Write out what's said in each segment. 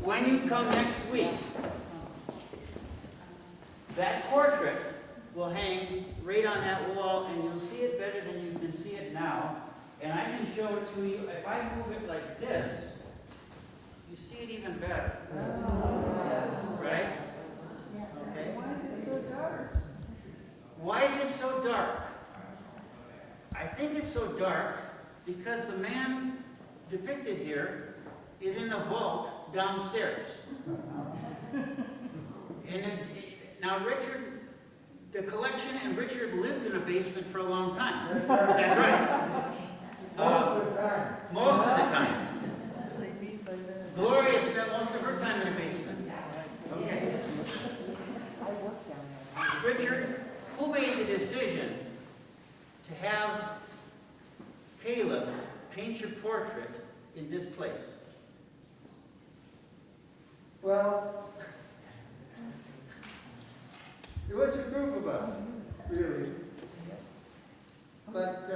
when you come next week, that portrait will hang right on that wall, and you'll see it better than you can see it now. And I can show it to you. If I move it like this, you see it even better. Right? Okay. Why is it so dark? Why is it so dark? I think it's so dark because the man depicted here is in a vault downstairs. Now Richard, the collection and Richard lived in a basement for a long time. That's right. Most of the time. Most of the time. That's what I mean by that. Gloria spent most of her time in the basement. Okay. I work down there. Richard, who made the decision to have Caleb paint your portrait in this place? Well, it was a group of us, really. But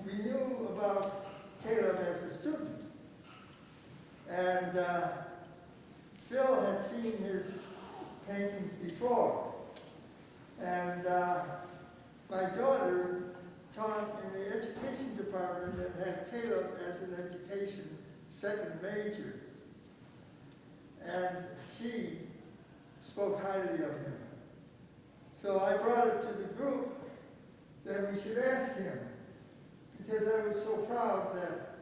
we knew about Caleb as a student. And Phil had seen his paintings before. And my daughter taught in the education department and had Caleb as an education second major. And she spoke highly of him. So I brought it to the group that we should ask him, because I was so proud that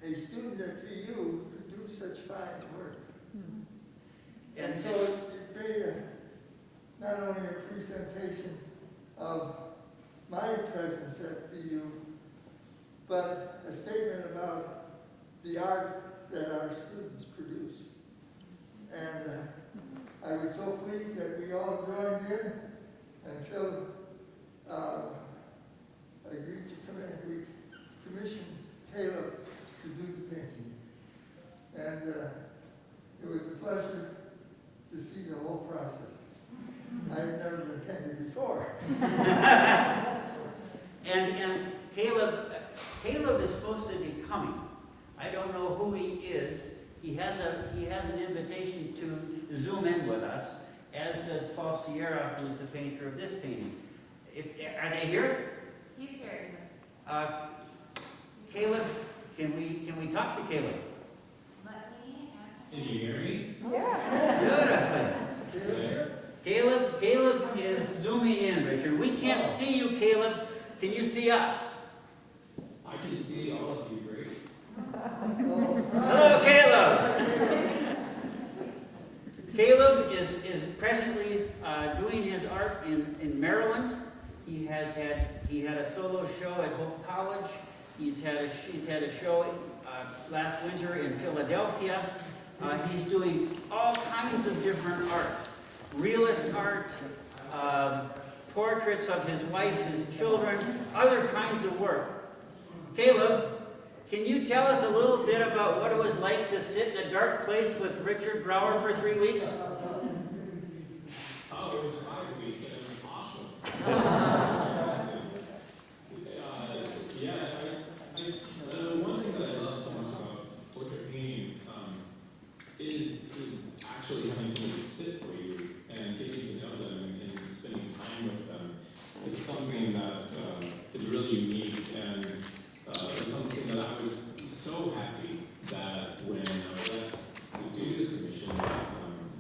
a student at VU could do such fine work. And so it made not only a presentation of my presence at VU, but a statement about the art that our students produce. And I was so pleased that we all joined in, and Phil agreed to come in. We commissioned Caleb to do the painting. And it was a pleasure to see the whole process. I had never been painted before. And Caleb is supposed to be coming. I don't know who he is. He has an invitation to Zoom in with us, as does Paul Sierra, who's the painter of this painting. Are they here? He's here. Caleb, can we talk to Caleb? Let me ask. Can you hear me? Yeah. Beautiful. Caleb is zooming in, Richard. We can't see you, Caleb. Can you see us? I can see all of you great. Hello, Caleb. Caleb is presently doing his art in Maryland. He had a solo show at Hope College. He's had a show last winter in Philadelphia. He's doing all kinds of different art, realist art, portraits of his wife, his children, other kinds of work. Caleb, can you tell us a little bit about what it was like to sit in a dark place with Richard Brauer for 3 weeks? Oh, it was 5 weeks, and it was awesome. It was fantastic. The one thing that I love so much about portrait painting is actually having somebody sit for you and getting to know them and spending time with them. It's something that is really unique, and it's something that I was so happy that when I was asked to do this commission,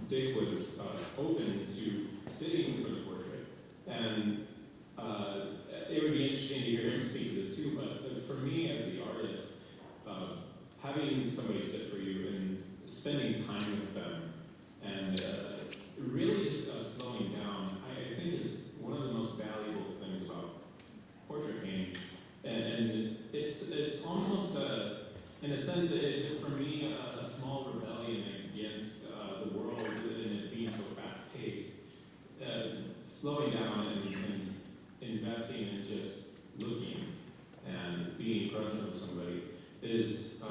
Dick was open to sitting for the portrait. And it would be interesting to hear him speak to this too, but for me as the artist, having somebody sit for you and spending time with them and really just slowing down, I think is one of the most valuable things about portrait painting. And it's almost, in a sense, it's for me a small rebellion against the world and it being so fast-paced. Slowing down and investing in just looking and being present with somebody is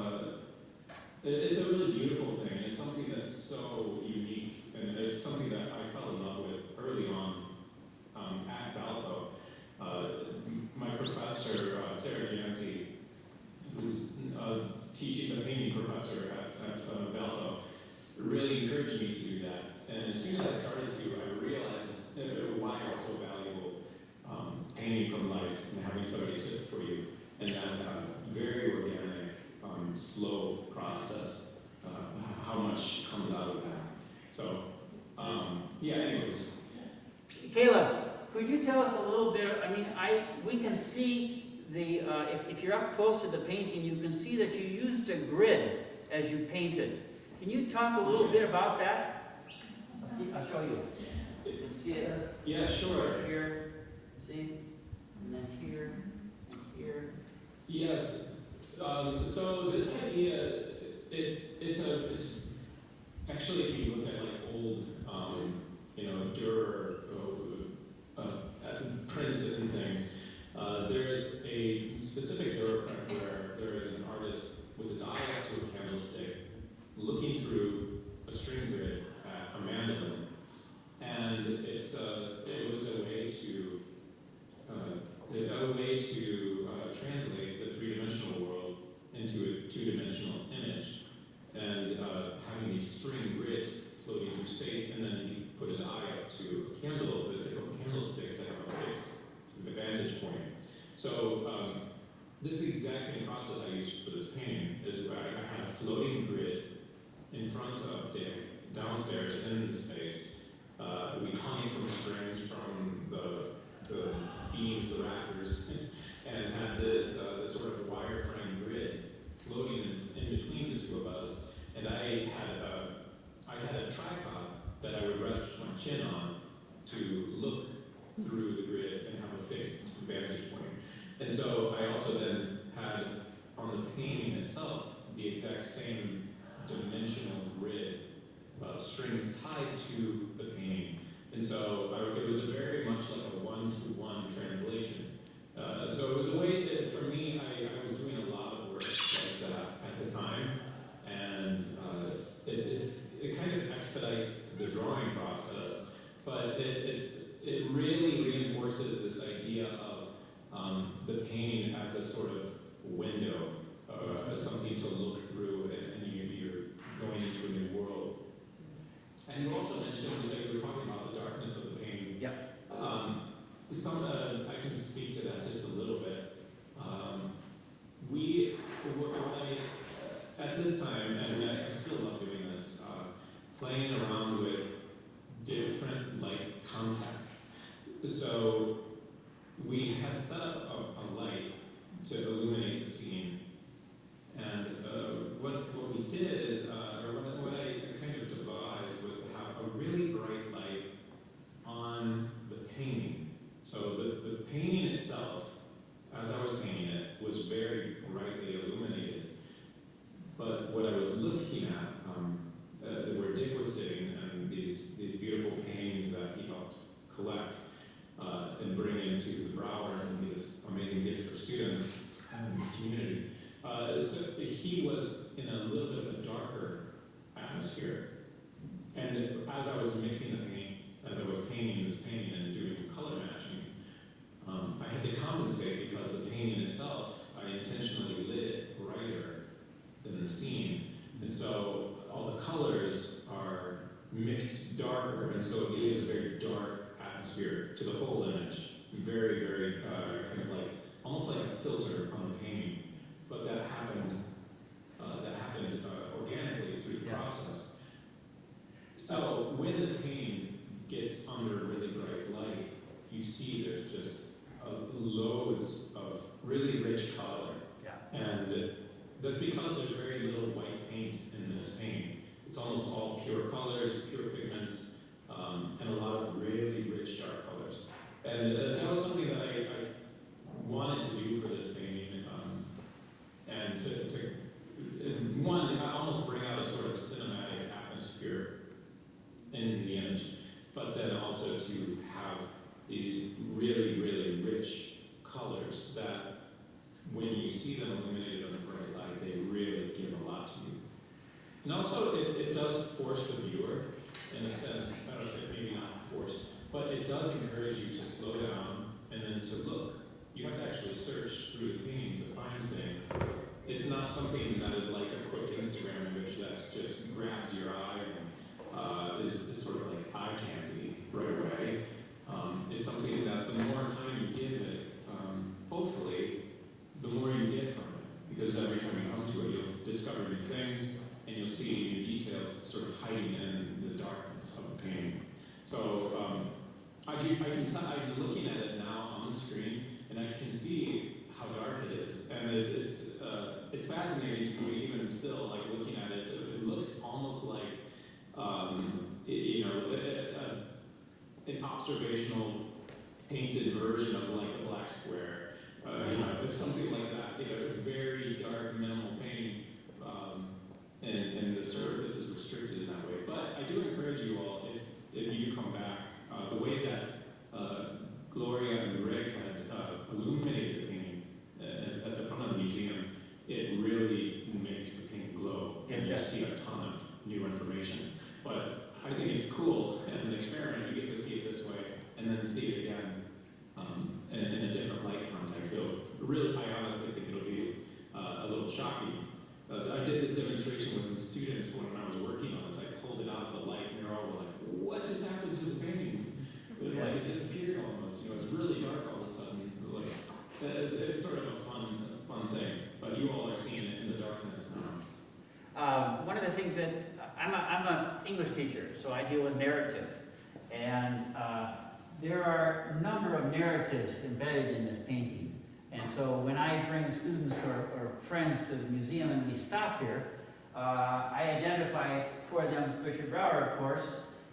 it's a really beautiful thing. It's something that's so unique, and it's something that I fell in love with early on at Valpo. My professor, Sarah who's teaching the painting professor at Valpo, really encouraged me to do that. And as soon as I started to, I realized why it was so valuable, painting from life and having somebody sit for you, and that very organic, slow process, how much comes out of that. So, yeah, anyways. Caleb, could you tell us a little bit, I mean, we can see the, if you're up close to the painting, you can see that you used a grid as you painted. Can you talk a little bit about that? I'll show you. You can see it. Yeah, sure. Here, see? And then here, and here. Yes. So this idea, it's actually, if you look at like old, Dürer prints and things, there's a specific Dürer print where there is an artist with his eye up to a candlestick, looking through a string grid at a mandolin, and it was a way to translate the three-dimensional world into a two-dimensional image, and having these string grids floating through space, and then he put his eye up to a candle, the tip of a candlestick, to have a fixed vantage point. So this is the exact same process I used for this painting. Is where I had a floating grid in front of Dick, downstairs in the space. We hung it from strings from the beams, the rafters, and had this sort of wireframe grid floating in between the two of us. And I had a tripod that I would rest my chin on to look through the grid and have a fixed vantage point. And so I also then had on the painting itself the exact same dimensional grid, strings tied to the painting. And so it was very much like a one-to-one translation. So it was a way that, for me, I was doing a lot of work like that at the time, and it kind of expedites the drawing process, but it really reinforces this idea of the painting as a sort of window, as something to look through, and you're going into a new world. And you also mentioned that you were talking about the darkness of the painting. Yeah. I can speak to that just a little bit. At this time, and I still love doing this, playing around with different light contexts. So we had set up a light to illuminate the scene, and what we did is, what I kind of devised was to have a really bright light on the painting. So the painting itself, as I was painting it, was very brightly illuminated. But what I was looking at, where Dick was sitting, and these beautiful paintings that he helped collect and bring into the Brauer and be this amazing gift for students and the community. So he was in a little bit of a darker atmosphere. And as I was mixing the paint, as I was painting this painting and doing color matching, I had to compensate because the painting itself, I intentionally lit it brighter than the scene. And so all the colors are mixed darker, and so it gives a very dark atmosphere to the whole image. Very, very kind of like, almost like a filter on the painting. But that happened organically through the process. So when this painting gets under really bright light, you see there's just loads of really rich color. Yeah. And that's because there's very little white paint in this painting. It's almost all pure colors, pure pigments, and a lot of really rich dark colors. And that was something that I wanted to do for this painting, and I almost bring out a sort of cinematic atmosphere in the image, but then also to have these really, really rich colors that when you see them illuminated under bright light, they really give a lot to you. And also, it does force the viewer, in a sense, I would say maybe not force, but it does encourage you to slow down and then to look. You have to actually search through the painting to find things. It's not something that is like a quick Instagram image that just grabs your eye is sort of like eye candy right away. It's something that the more time you give it, hopefully, the more you get from it. Because every time you come to it, you'll discover new things, and you'll see new details sort of hiding in the darkness of the painting. So I can tell, I'm looking at it now on the screen, and I can see how dark it is. And it's fascinating to me, even still, like looking at it. It looks almost like, an observational painted version of like the black square. It's something like that. A very dark, minimal painting, and the surface is restricted in that way. But I do encourage you all, if you do come back, the way that Gloria and Greg had illuminated the painting at the front of the museum, it really makes the painting glow, and you see a ton of new information. But I think it's cool as an experiment. You get to see it this way, and then see it again in a different light context. So really, I honestly think it'll be a little shocking. I did this demonstration with some students when I was working on this. I pulled it out of the light, and they're all like, "What just happened to the painting?" Like it disappeared almost. It's really dark all of a sudden. Like it's sort of a fun thing. But you all are seeing it in the darkness now. One of the things that I'm an English teacher, so I deal with narrative, and there are a number of narratives embedded in this painting. And so when I bring students or friends to the museum and we stop here, I identify for them Richard Brauer, of course,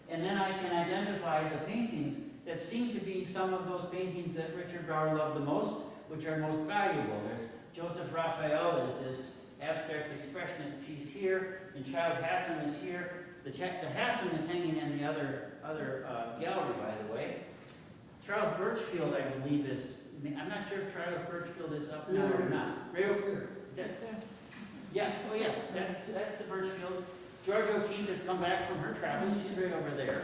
and then I can identify the paintings that seem to be some of those paintings that Richard Brauer loved the most, which are most valuable. There's Joseph Raphael, there's this abstract expressionist piece here, and Child Hassan is here. The Hassan is hanging in the other gallery, by the way. Charles Birchfield, I believe, is, I'm not sure if Charles Birchfield is up now or not. Real? Yes, oh yes, that's the Birchfield. George O'Keeffe has come back from her travels, she's right over there.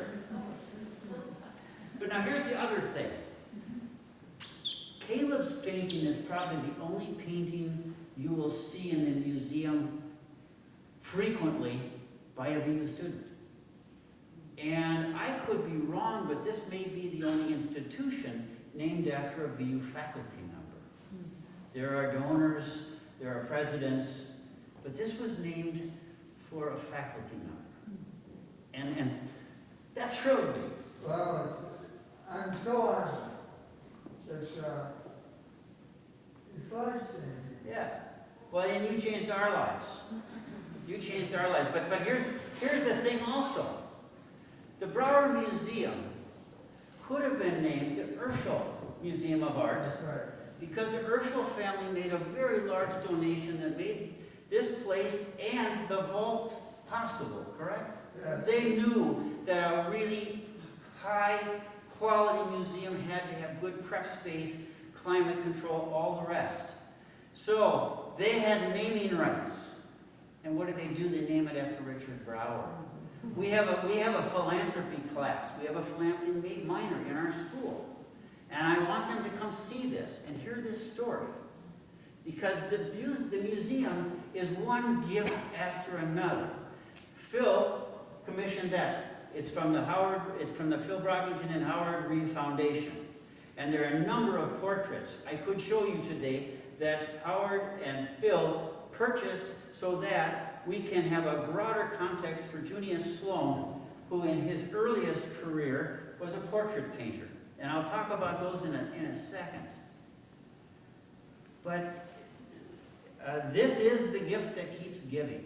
But now here's the other thing. Caleb's painting is probably the only painting you will see in the museum frequently by a VU student. And I could be wrong, but this may be the only institution named after a VU faculty member. There are donors, there are presidents, but this was named for a faculty member. And that thrilled me. Well, I'm so honored. It's life changing. Yeah. Well, and you changed our lives. You changed our lives. But here's the thing also. The Brauer Museum could have been named the Urschel Museum of Art. That's right. Because the Urschel family made a very large donation that made this place and the vault possible, correct? Yes. They knew that a really high quality museum had to have good prep space, climate control, all the rest. So they had naming rights. And what did they do? They name it after Richard Brauer. We have a philanthropy class. We have a philanthropy minor in our school. And I want them to come see this and hear this story. Because the museum is one gift after another. Phil commissioned that. It's from the Phil Brockington and Howard Reeve Foundation. And there are a number of portraits I could show you today that Howard and Phil purchased so that we can have a broader context for Junius Sloan, who in his earliest career was a portrait painter. And I'll talk about those in a second. But this is the gift that keeps giving.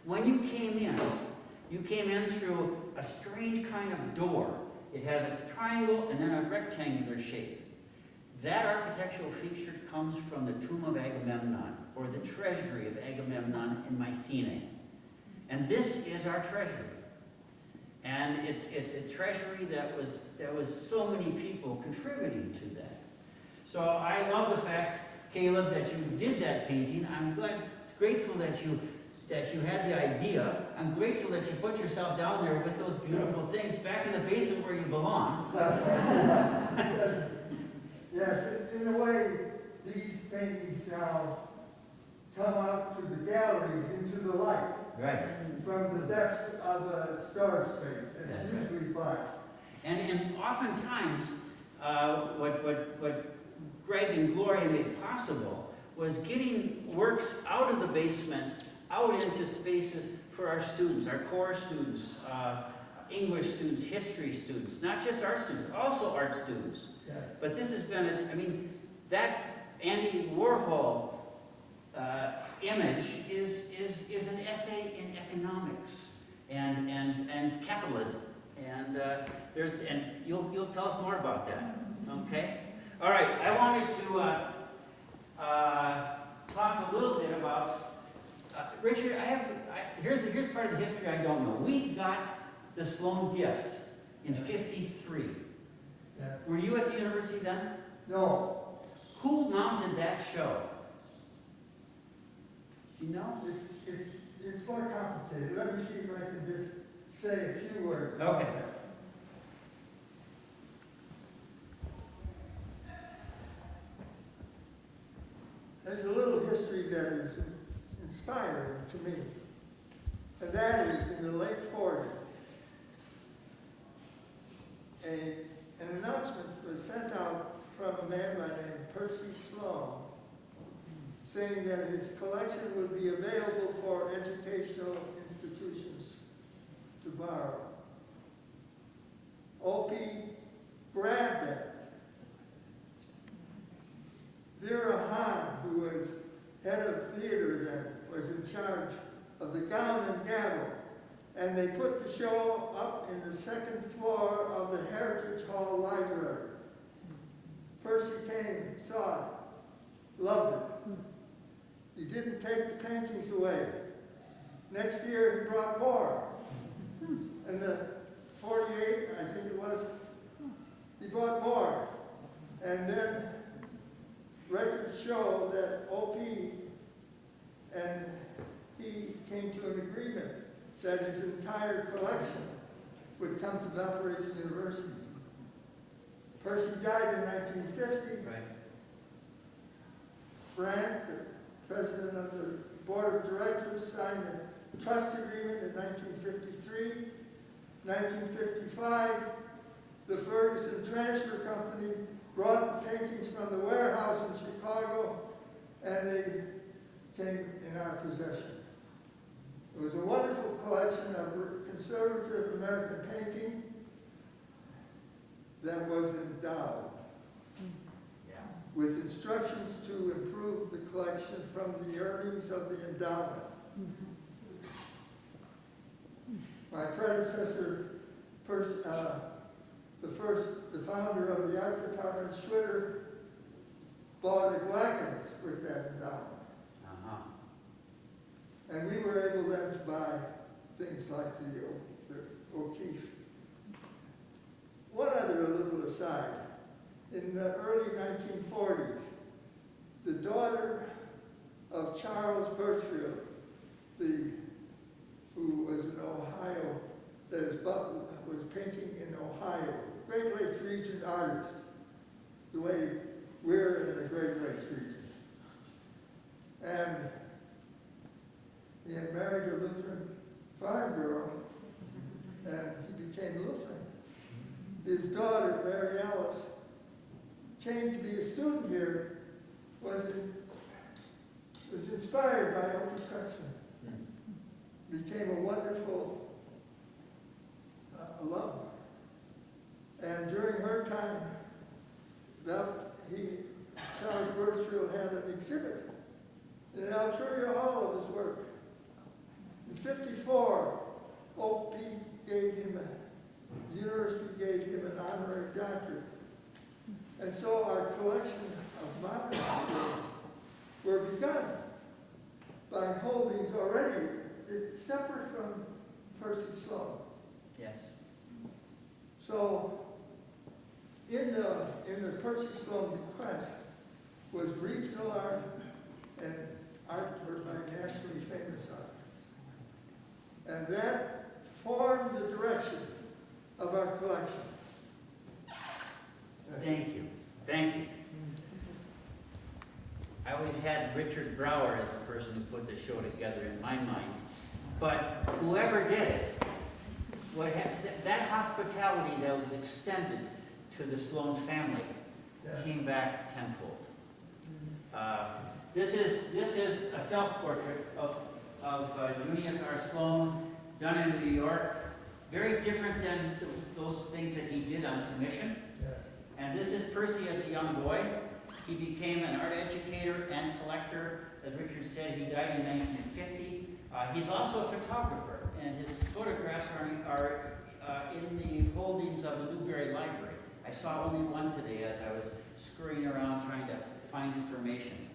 When you came in through a strange kind of door. It has a triangle and then a rectangular shape. That architectural feature comes from the tomb of Agamemnon, or the treasury of Agamemnon in Mycenae. And this is our treasury. And it's a treasury that was so many people contributing to that. So I love the fact, Caleb, that you did that painting. I'm grateful that you had the idea. I'm grateful that you put yourself down there with those beautiful things back in the basement where you belong. Yes, in a way, these paintings now come out to the galleries, into the light. Right. from the depths of a storage space. That's It's right. usually fine. And oftentimes, what Greg and Gloria made possible was getting works out of the basement, out into spaces for our students, our core students, English students, history students, not just art students, also art students. Yes. But this has been, that Andy Warhol image is an essay in economics and capitalism. And you'll tell us more about that, okay? All right, I wanted to talk a little bit about, Richard, here's part of the history I don't know. We got the Sloan gift in '53. Yes. Were you at the university then? No, Who mounted that show? Do you know? it's more complicated. Let me see if I can just say a few words about Okay. that. There's a little history that is inspiring to me, and that is in the late 40s, an announcement was sent out from a man by the name of Percy Sloan, saying that his collection would be available for educational institutions to borrow. O.P. grabbed it. Vera Hahn, who was head of theater then, was in charge of the gown and gavel, and they put the show up in the second floor of the Heritage Hall Library. Percy came, saw it, loved it. He didn't take the paintings away. Next year, he brought more. In the 48, I think it was, he brought more. And then records show that O.P. and he came to an agreement that his entire collection would come to Valparaiso University. Percy died in 1950. Right. Brandt, the president of the board of directors, signed a trust agreement in 1953. 1955, the Ferguson Transfer Company brought the paintings from the warehouse in Chicago, and they came in our possession. It was a wonderful collection of conservative American painting that was endowed with instructions to improve the collection from the earnings of the endowment. My predecessor, the founder of the art department, Schwitter, bought a Glackens with that endowment. And we were able then to buy things like the O'Keeffe. One other little aside. In the early 1940s, the daughter of Charles Birchfield, who was in Ohio, was painting in Ohio, Great Lakes region artist, the way we're in the Great Lakes region. And he had married a Lutheran farm girl, and he became Lutheran. His daughter, Mary Alice, came to be a student here, was inspired by O.P. Kretzmann. Became a wonderful alum. And during her time, Charles Birchfield had an exhibit in an Alturia Hall of his work. In '54, O.P. the university gave him an honorary doctorate. And so our collection of modern paintings were begun by holdings already separate from Percy Sloan. Yes. So in the Percy Sloan bequest was regional art and art by nationally famous artists. And that formed the direction of our collection. Thank you. Thank you. I always had Richard Brauer as the person who put the show together in my mind. But whoever did it, that hospitality that was extended to the Sloan family came back tenfold. This is a self-portrait of Junius R. Sloan, done in New York. Very different than those things that he did on commission. And this is Percy as a young boy. He became an art educator and collector. As Richard said, he died in 1950. He's also a photographer, and his photographs are in the holdings of the Newberry Library. I saw only one today as I was scurrying around trying to find information.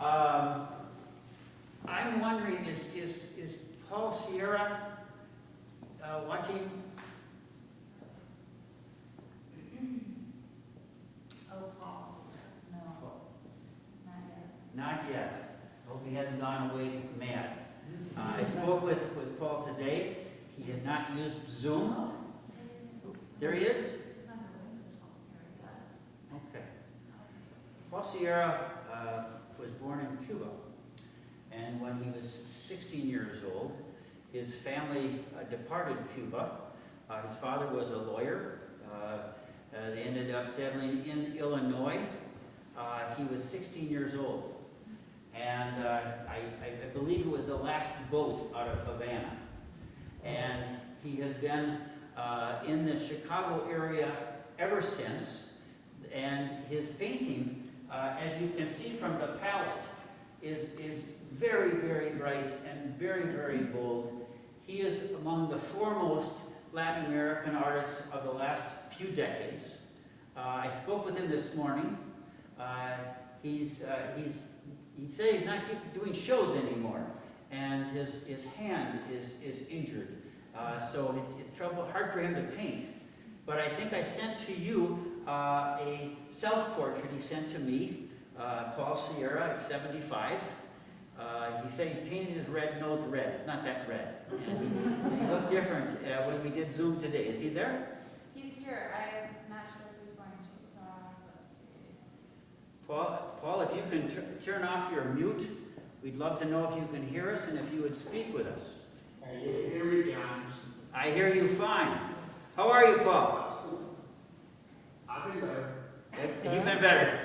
I'm wondering, is Paul Sierra watching? Oh, Paul. No, not yet. Not yet. Hope he hasn't gone away mad. I spoke with Paul today. He had not used Zoom. There he is. It's not the way this Paul Sierra does. Okay. Paul Sierra was born in Cuba, and when he was 16 years old, his family departed Cuba. His father was a lawyer. They ended up settling in Illinois. He was 16 years old, and I believe it was the last boat out of Havana. And he has been in the Chicago area ever since, and his painting, as you can see from the palette, is very, very bright and very, very bold. He is among the foremost Latin American artists of the last few decades. I spoke with him this morning. He said he's not doing shows anymore, and his hand is injured. So it's hard for him to paint. But I think I sent to you a self-portrait he sent to me, Paul Sierra at 75. He said he painted his red nose red. It's not that red. And he looked different when we did Zoom today. Is he there? He's here. I'm not sure if he's going to talk. Let's see. Paul, if you can turn off your mute, we'd love to know if you can hear us and if you would speak with us. Can you hear me, John? I hear you fine. How are you, Paul? I've been better. You've been better.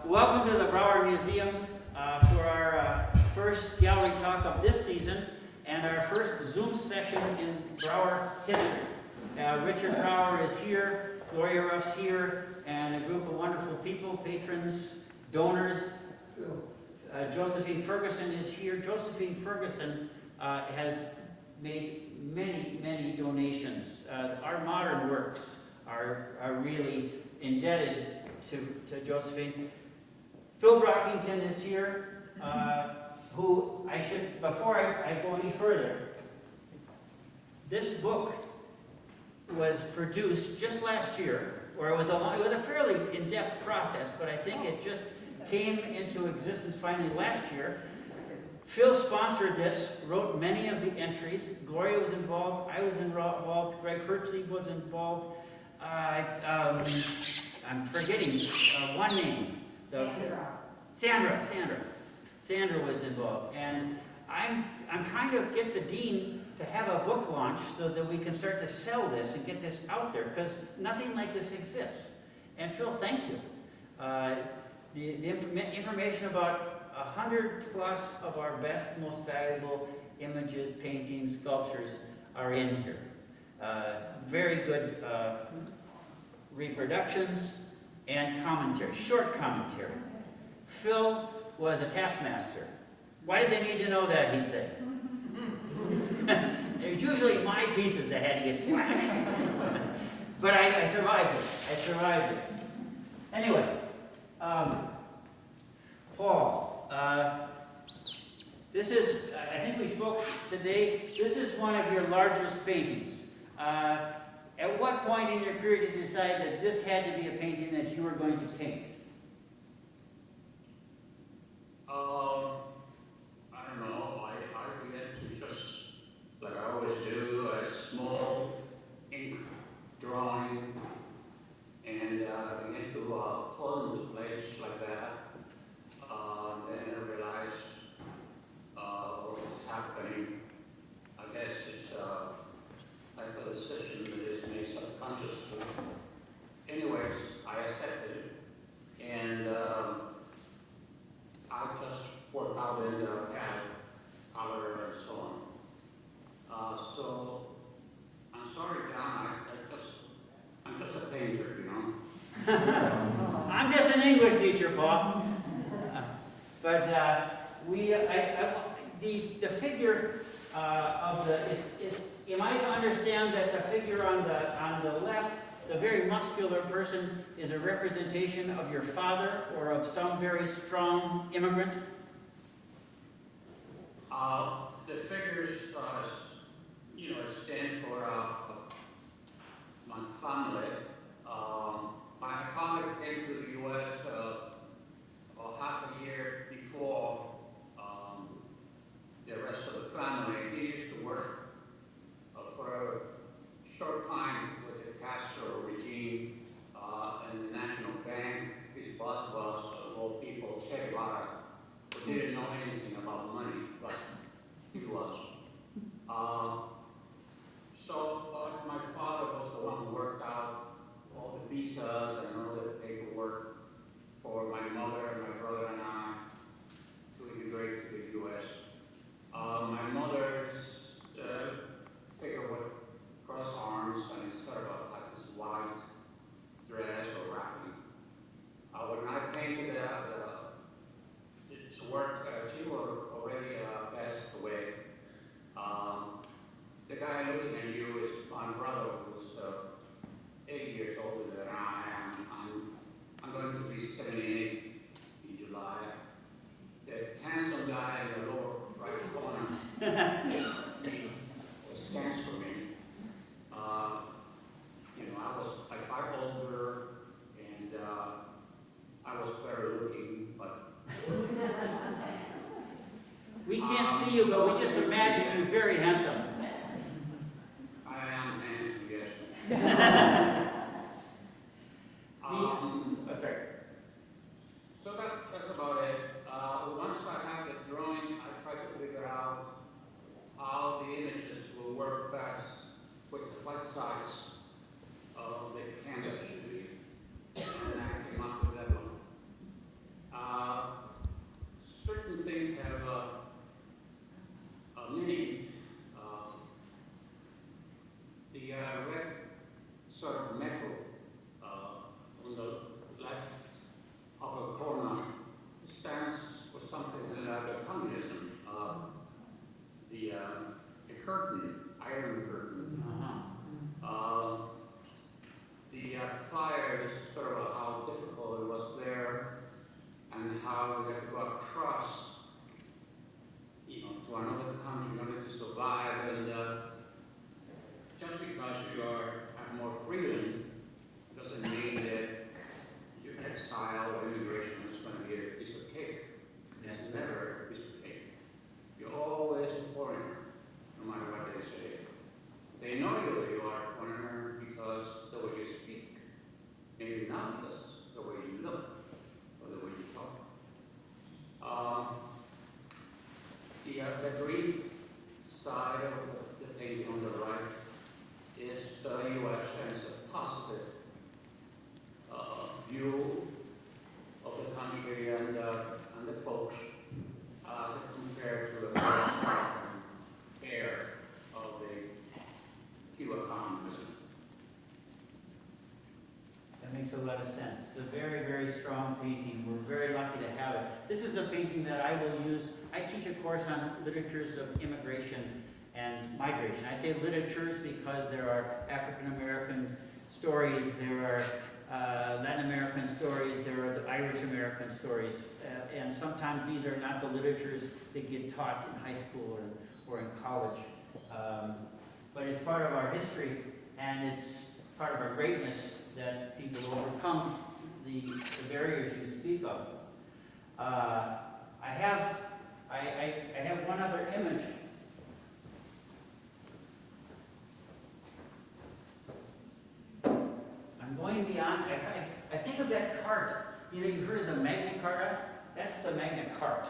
Welcome to the Brauer Museum for our first gallery talk of this season and our first Zoom session in Brauer history. Richard Brauer is here, Gloria Ruff's here, and a group of wonderful people, patrons, donors. Josephine Ferguson is here. Josephine Ferguson has made many, many donations. Our modern works are really indebted to Josephine. Phil Brockington is here, who I should, before I go any further, this book was produced just last year, or it was a fairly in-depth process, but I think it just came into existence finally last year. Phil sponsored this, wrote many of the entries. Gloria was involved, I was involved, Greg Hertzig was involved. I'm forgetting one name. Sandra was involved. And I'm trying to get the dean to have a book launch so that we can start to sell this and get this out there, because nothing like this exists. And Phil, thank you. The information about 100 plus of our best, most valuable images, paintings, sculptures are in here. Very good reproductions and commentary, short commentary. Phil was a taskmaster. Why did they need to know that, he'd say? It was usually my pieces that had to get slashed. But I survived it. Anyway, Paul, this is, I think we spoke today, this is one of your largest paintings. At what point in your career did you decide that this had to be a painting that you were going to paint? I don't know. I began to just, like I always do, a small ink drawing, and began to fall into place like that. Then I realized what was happening. I'm just an English teacher, Paul. But the figure of the, am I to understand that the figure on the left, the very muscular person, is a representation of your father or of some very strong immigrant? The figures, stand for my family. My father came to the U.S. About half a year before the rest of the family. He used to work for a short time with the Castro regime in the National Bank. His boss was, of all people, Che Guevara, who didn't know anything about money, but he was. My father was the one who worked out all the visas and all the paperwork for my mother and my brother and I to immigrate to the U.S. My mother's figure would cross arms and sort of has this white dress or wrapping. When I painted its work, she was already passed away. The guy looking at you is my brother, who's 8 years older than I am. I'm going to be 78 in July. The handsome guy in the lower right corner, he stands for me. I was like 5 older, and I was better looking, but We can't see you, but we just imagine you very handsome. I am handsome, yes. Sorry. So that's about it. Once I have the drawing, I try to figure out how the images will work best, what size of the canvas should be, and I came up with that one. Certain things have a meaning. The red sort of metal on the left upper corner stands for something like communism. The curtain, iron curtain. The fire is sort of how difficult it was there, and how we had to go across, to another country in order to survive. And just because you have more freedom doesn't mean that your exile or immigration is going to be a piece of cake. It's never a piece of cake. You're always a foreigner, no matter what they say. They know you are a foreigner because the way you speak, maybe not because the way you look or the way you talk. The green side of the painting on the right is the U.S. and it's a positive view of the country and the folks compared to the air of the Cuba communism. That makes a lot of sense. It's a very, very strong painting. We're very lucky to have it. This is a painting that I will use. I teach a course on literatures of immigration and migration. I say literatures because there are African American stories, there are Latin American stories, there are the Irish American stories, and sometimes these are not the literatures that get taught in high school or in college. But it's part of our history, and it's part of our greatness that people overcome the barriers you speak of. I have one other image. I'm going beyond. I think of that cart. You've heard of the Magna Carta? That's the Magna Cart.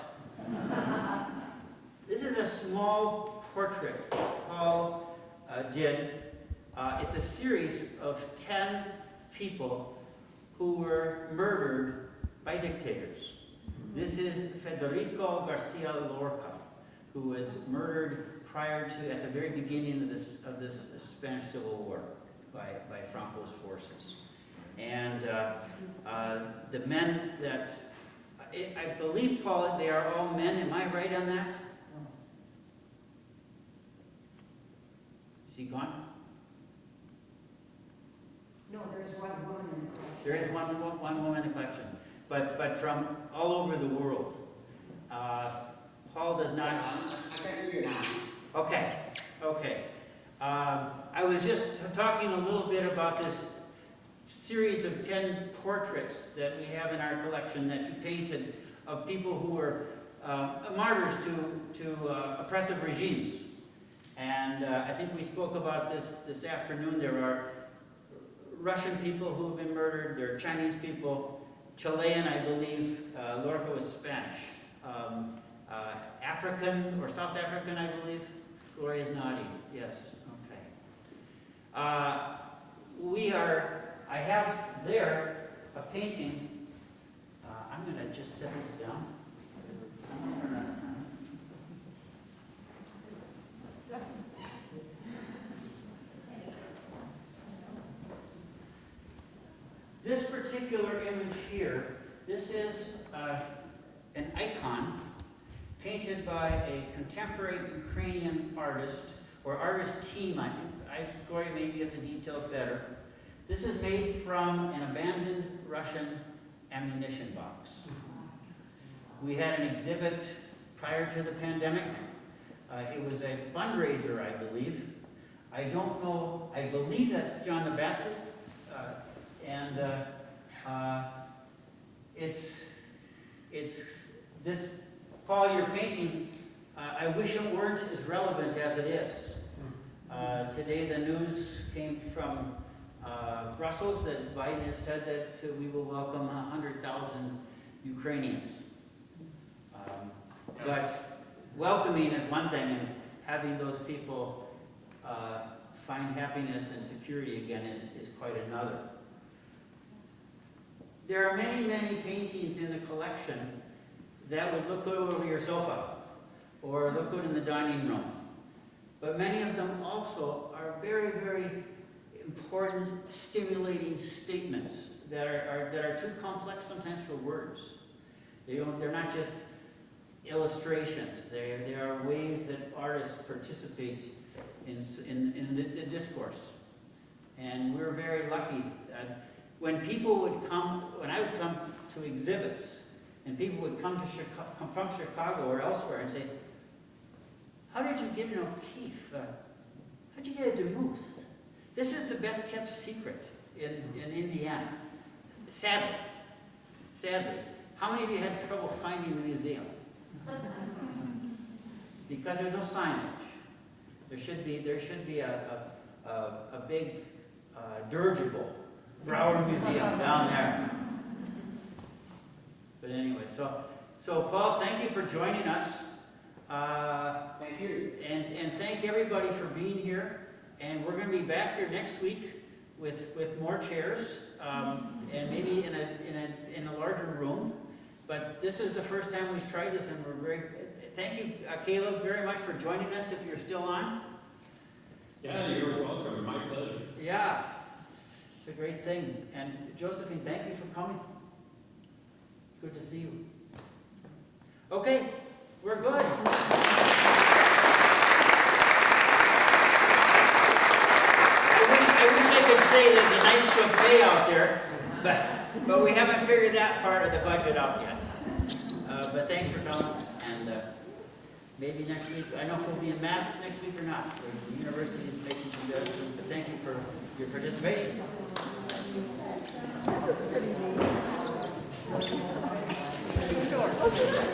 This is a small portrait Paul did. It's a series of 10 people who were murdered by dictators. This is Federico Garcia Lorca, who was murdered at the very beginning of this Spanish Civil War by Franco's forces. And the men that, I believe, Paul, they are all men. Am I right on that? Is he gone? No, there's one woman in the collection. There is one woman in the collection, but from all over the world. Paul does not. I can't hear you now. Okay, okay. I was just talking a little bit about this series of 10 portraits that we have in our collection that you painted of people who were martyrs to oppressive regimes. And I think we spoke about this afternoon. There are Russian people who have been murdered. There are Chinese people, Chilean, I believe. Lorca was Spanish. African or South African, I believe. Gloria's nodding. Yes. Okay. I have there a painting. I'm going to just set this down. I'm gonna run out of time. This particular image here, this is an icon painted by a contemporary Ukrainian artist, or artist team. Gloria may have the details better. This is made from an abandoned Russian ammunition box. We had an exhibit prior to the pandemic. It was a fundraiser, I believe. I don't know, I believe that's John the Baptist. It's this, Paul, your painting, I wish it weren't as relevant as it is. Today the news came from Brussels that Biden has said that we will welcome 100,000 Ukrainians. But welcoming is one thing, and having those people find happiness and security again is quite another. There are many, many paintings in the collection that would look good over your sofa or look good in the dining room. But many of them also are very, very important, stimulating statements that are too complex sometimes for words. They're not just illustrations. They are ways that artists participate in the discourse. And we're very lucky. When I would come to exhibits, and people would come from Chicago or elsewhere and say, how did you get an O'Keeffe? How did you get a DeMuth? This is the best kept secret in Indiana. Sadly. How many of you had trouble finding the museum? Because there's no signage. There should be a big dirigible Brauer Museum down there. But anyway, so Paul, thank you for joining us. Thank you. And thank everybody for being here. And we're going to be back here next week with more chairs, and maybe in a larger room. But this is the first time we've tried this, and we're very thank you, Caleb, very much for joining us. If you're still on. Yeah, you're welcome. My pleasure. Yeah, it's a great thing. And Josephine, thank you for coming. It's good to see you. Okay, we're good. I wish I could say there's a nice buffet out there, but we haven't figured that part of the budget out yet. But thanks for coming, and maybe next week, I don't know if we'll be in mass next week or not. The university is making some adjustments, but thank you for your participation. That was pretty neat.